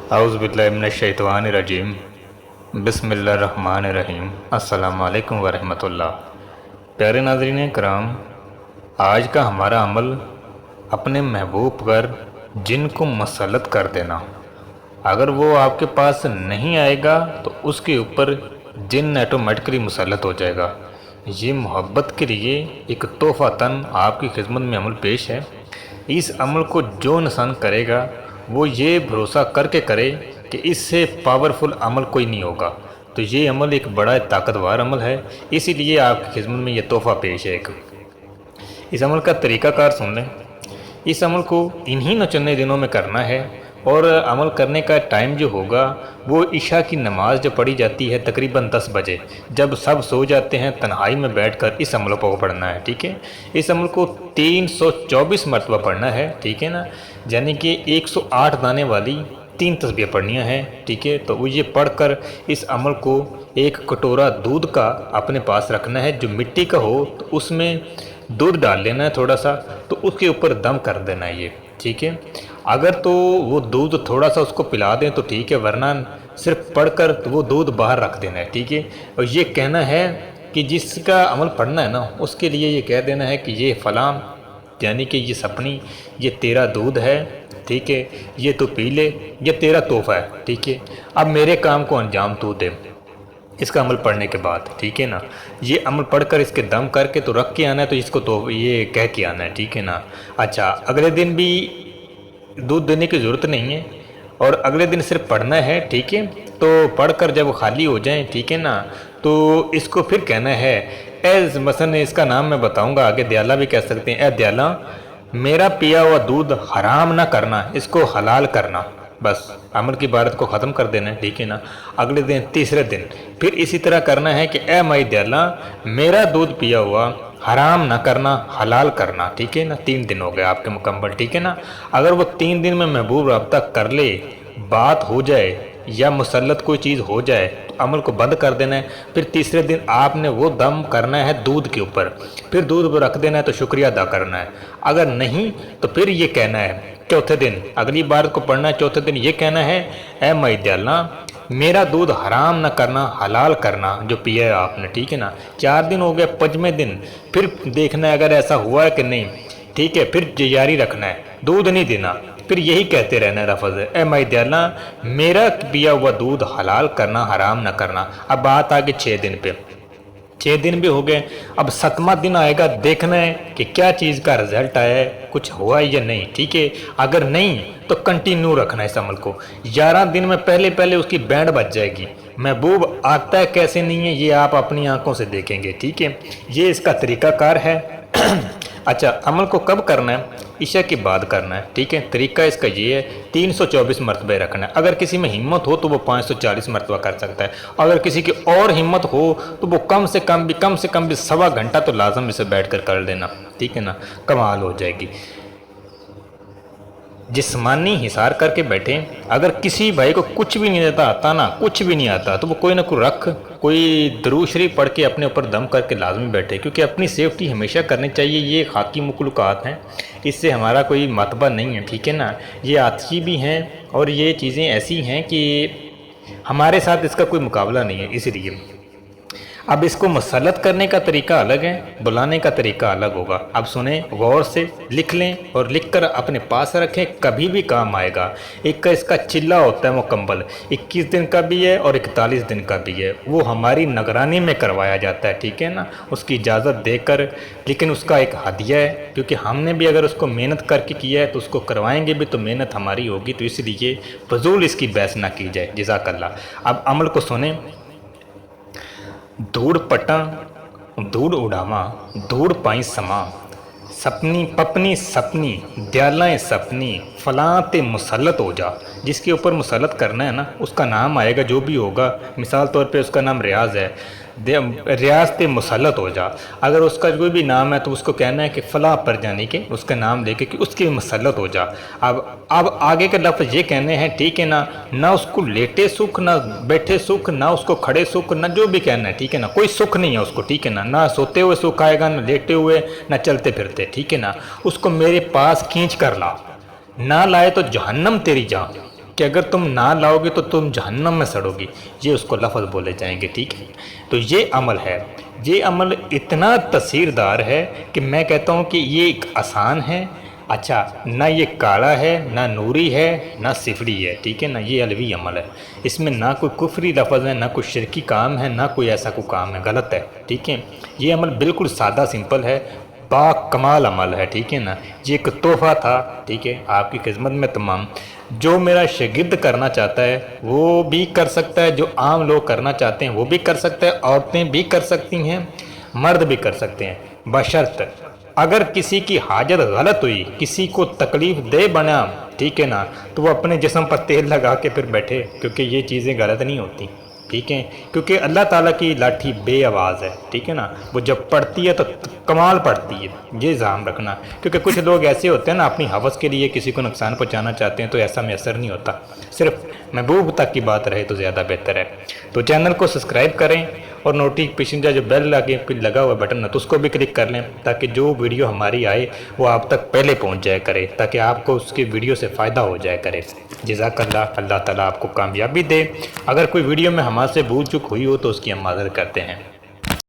अऊज़ुबिल्लाहिमिनश्शैतानिर्रजीम बिस्मिल्लाहिर्रहमानिर्रहीम अस्सलामु अलैकुम वरहमतुल्लाह। प्यारे नाज़रीन कराम, आज का हमारा अमल अपने महबूब पर जिन को मसलत कर देना। अगर वो आपके पास नहीं आएगा तो उसके ऊपर जिन ऑटोमेटिकली मुसलत हो जाएगा। ये मोहब्बत के लिए एक तोहफ़ा तन आपकी खिदमत में अमल पेश है। इस अमल को जो इंसान करेगा वो ये भरोसा करके करे कि इससे पावरफुल अमल कोई नहीं होगा। तो ये अमल एक बड़ा ताकतवर अमल है, इसीलिए आपकी खिदमत में ये तोहफ़ा पेश है। इस अमल का तरीक़ाकार सुन लें। इस अमल को इन्हीं नचने दिनों में करना है और अमल करने का टाइम जो होगा वो इशा की नमाज़ जो पढ़ी जाती है तकरीबन 10 बजे, जब सब सो जाते हैं तन्हाई में बैठकर इस अमल को पढ़ना है। ठीक है, इस अमल को 324 मरतबा पढ़ना है। ठीक है ना, यानी कि 108 दाने वाली 3 तस्बीह पढ़नियाँ हैं। ठीक है, तो वो ये पढ़कर इस अमल को एक कटोरा दूध का अपने पास रखना है जो मिट्टी का हो, तो उसमें दूध डाल लेना है थोड़ा सा, तो उसके ऊपर दम कर देना है ये। ठीक है, अगर तो वो दूध थोड़ा सा उसको पिला दें तो ठीक है, वरना सिर्फ पढ़कर तो वो दूध बाहर रख देना है। ठीक है, और ये कहना है कि जिसका अमल पढ़ना है ना उसके लिए ये कह देना है कि ये फ़लाँ, यानी कि ये सपनी, ये तेरा दूध है। ठीक है, ये तो पी ले, ये तेरा तोहफ़ा है। ठीक है, अब मेरे काम को अंजाम तू दे इसका अमल पढ़ने के बाद। ठीक है ना, ये अमल पढ़कर इसके दम करके तो रख के आना है, तो इसको तो ये कह के आना है। ठीक है ना। अच्छा, अगले दिन भी दूध देने की ज़रूरत नहीं है और अगले दिन सिर्फ पढ़ना है। ठीक है, तो पढ़कर जब खाली हो जाए, ठीक है ना, तो इसको फिर कहना है एज मसन इसका नाम मैं बताऊंगा आगे, दयाला भी कह सकते हैं। ए दयाला, मेरा पिया हुआ दूध हराम ना करना, इसको हलाल करना। बस अमल की इबारत को ख़त्म कर देना है। ठीक है ना। अगले दिन तीसरे दिन फिर इसी तरह करना है कि ए माई दयाला, मेरा दूध पिया हुआ हराम ना करना, हलाल करना। ठीक है ना, 3 दिन हो गए आपके मुकम्मल। ठीक है ना, अगर वो 3 दिन में महबूब रब्ता कर ले, बात हो जाए या मुसल्लत कोई चीज़ हो जाए तो अमल को बंद कर देना है। फिर तीसरे दिन आपने वो दम करना है दूध के ऊपर, फिर दूध पर रख देना है, तो शुक्रिया अदा करना है। अगर नहीं तो फिर ये कहना है चौथे दिन, अगली बार को पढ़ना है, चौथे दिन ये कहना है ए माई दयाला, मेरा दूध हराम ना करना, हलाल करना जो पिया है आपने। ठीक है ना, 4 दिन हो गए, 5वें दिन फिर देखना है अगर ऐसा हुआ है कि नहीं। ठीक है, फिर जारी रखना है, दूध नहीं देना, फिर यही कहते रहना है लफ्ज़ ए माई दयाला, मेरा पिया हुआ दूध हलाल करना, हराम ना करना। अब बात आ गई 6 दिन पे, 6 दिन भी हो गए। अब 7वां दिन आएगा, देखना है कि क्या चीज़ का रिजल्ट आया है, कुछ हुआ है या नहीं। ठीक है, अगर नहीं तो कंटिन्यू रखना है इस अमल को। 11 दिन में पहले पहले उसकी बैंड बज जाएगी। महबूब आता है कैसे नहीं है ये आप अपनी आंखों से देखेंगे। ठीक है, ये इसका तरीक़ाकार है। अच्छा, अमल को कब करना है? इशा के बाद करना है। ठीक है, तरीका इसका ये है, 324 मरतबे रखना है। अगर किसी में हिम्मत हो तो वो 540 मरतबा कर सकता है। अगर किसी की और हिम्मत हो तो वो कम से कम भी 1.25 घंटा तो लाजम इसे बैठ कर लेना। ठीक है ना, कमाल हो जाएगी। जिस्मानी हिसार करके बैठे, अगर किसी भाई को कुछ भी नहीं आता ना, कुछ भी नहीं आता, तो वो कोई ना कोई रख, कोई दरूद शरीफ पढ़ के अपने ऊपर दम करके लाजमी बैठे, क्योंकि अपनी सेफ्टी हमेशा करनी चाहिए। ये खाकी मखलूक़ात हैं, इससे हमारा कोई मतबा नहीं है। ठीक है ना, ये आतिशी भी हैं और ये चीज़ें ऐसी हैं कि हमारे साथ इसका कोई मुकाबला नहीं है। इसलिए अब इसको मसलत करने का तरीका अलग है, बुलाने का तरीका अलग होगा। अब सुने गौर से, लिख लें और लिखकर अपने पास रखें, कभी भी काम आएगा। एक का इसका चिल्ला होता है मुकम्मल, 21 दिन का भी है और 41 दिन का भी है। वो हमारी निगरानी में करवाया जाता है। ठीक है ना, उसकी इजाज़त देकर, लेकिन उसका एक हदिया है, क्योंकि हमने भी अगर उसको मेहनत करके किया है तो उसको करवाएंगे भी तो मेहनत हमारी होगी। तो इसलिए फजूल इसकी बहस ना की जाए। जज़ाकल्लाह। अब अमल को सुने। धूड़ पटा धूड़ उड़ावा, धूड़ पाई समा, सपनी पपनी सपनी, दयालाएँ सपनी, फलां ते मुसलत हो जा। जिसके ऊपर मुसलत करना है ना उसका नाम आएगा, जो भी होगा। मिसाल तौर पे उसका नाम रियाज है, रियाज ते मुसलत हो जा। अगर उसका कोई भी नाम है तो उसको कहना है कि फ़लाँ पर जाने के उसका नाम लेके कि उसके मुसलत हो जा। अब आगे के लफ्ज़ ये कहने हैं। ठीक है ना उसको लेटे सुख, ना बैठे सुख, ना उसको खड़े सुख, ना जो भी कहना है। ठीक है ना, कोई सुख नहीं है उसको। ठीक है ना सोते हुए सुख आएगा, ना लेटे हुए, ना चलते फिरते। ठीक है ना, उसको मेरे पास खींच कर ला, ना लाए तो जहन्नम तेरी जान। کہ اگر تم نہ لاؤ گے تو تم جہنم میں سڑو گی، یہ اس کو لفظ بولے جائیں گے، ٹھیک ہے؟ تو یہ عمل ہے، یہ عمل اتنا تاثیر دار ہے کہ میں کہتا ہوں کہ یہ ایک آسان ہے۔ اچھا، نہ یہ کالا ہے، نہ نوری ہے، نہ صفری ہے، ٹھیک ہے نا؟ یہ علوی عمل ہے، اس میں نہ کوئی کفری لفظ ہے، نہ کوئی شرکی کام ہے، نہ کوئی ایسا کوئی کام ہے غلط ہے، ٹھیک ہے؟ یہ عمل بالکل سادہ سمپل ہے، با کمال عمل ہے، ٹھیک ہے نا؟ یہ ایک تحفہ تھا، ٹھیک ہے، آپ کی خدمت میں تمام۔ جو میرا شاگرد کرنا چاہتا ہے وہ بھی کر سکتا ہے، جو عام لوگ کرنا چاہتے ہیں وہ بھی کر سکتا ہے، عورتیں بھی کر سکتی ہیں، مرد بھی کر سکتے ہیں، بشرط اگر کسی کی حاجت غلط ہوئی، کسی کو تکلیف دہ بنا، ٹھیک ہے نا، تو وہ اپنے جسم پر تیل لگا کے پھر بیٹھے، کیونکہ یہ چیزیں غلط نہیں ہوتی، ٹھیک ہے؟ کیونکہ اللہ تعالیٰ کی لاٹھی بے آواز ہے، ٹھیک ہے نا؟ وہ جب پڑتی ہے تو کمال پڑتی ہے، یہ ذہن رکھنا، کیونکہ کچھ لوگ ایسے ہوتے ہیں نا اپنی حوث کے لیے کسی کو نقصان پہنچانا چاہتے ہیں، تو ایسا میسر نہیں ہوتا، صرف محبوب تک کی بات رہے تو زیادہ بہتر ہے۔ تو چینل کو سبسکرائب کریں اور نوٹیفیکیشن جو بیل لگا ہوا بٹن ہے تو اس کو بھی کلک کر لیں، تاکہ جو ویڈیو ہماری آئے وہ آپ تک پہلے پہنچ جائے کرے، تاکہ آپ کو اس کی ویڈیو سے فائدہ ہو جائے کرے۔ جزاک اللہ، اللہ تعالیٰ آپ کو کامیابی دے۔ اگر کوئی ویڈیو میں ہمارے سے بھول چک ہوئی ہو تو اس کی ہم معذرت کرتے ہیں۔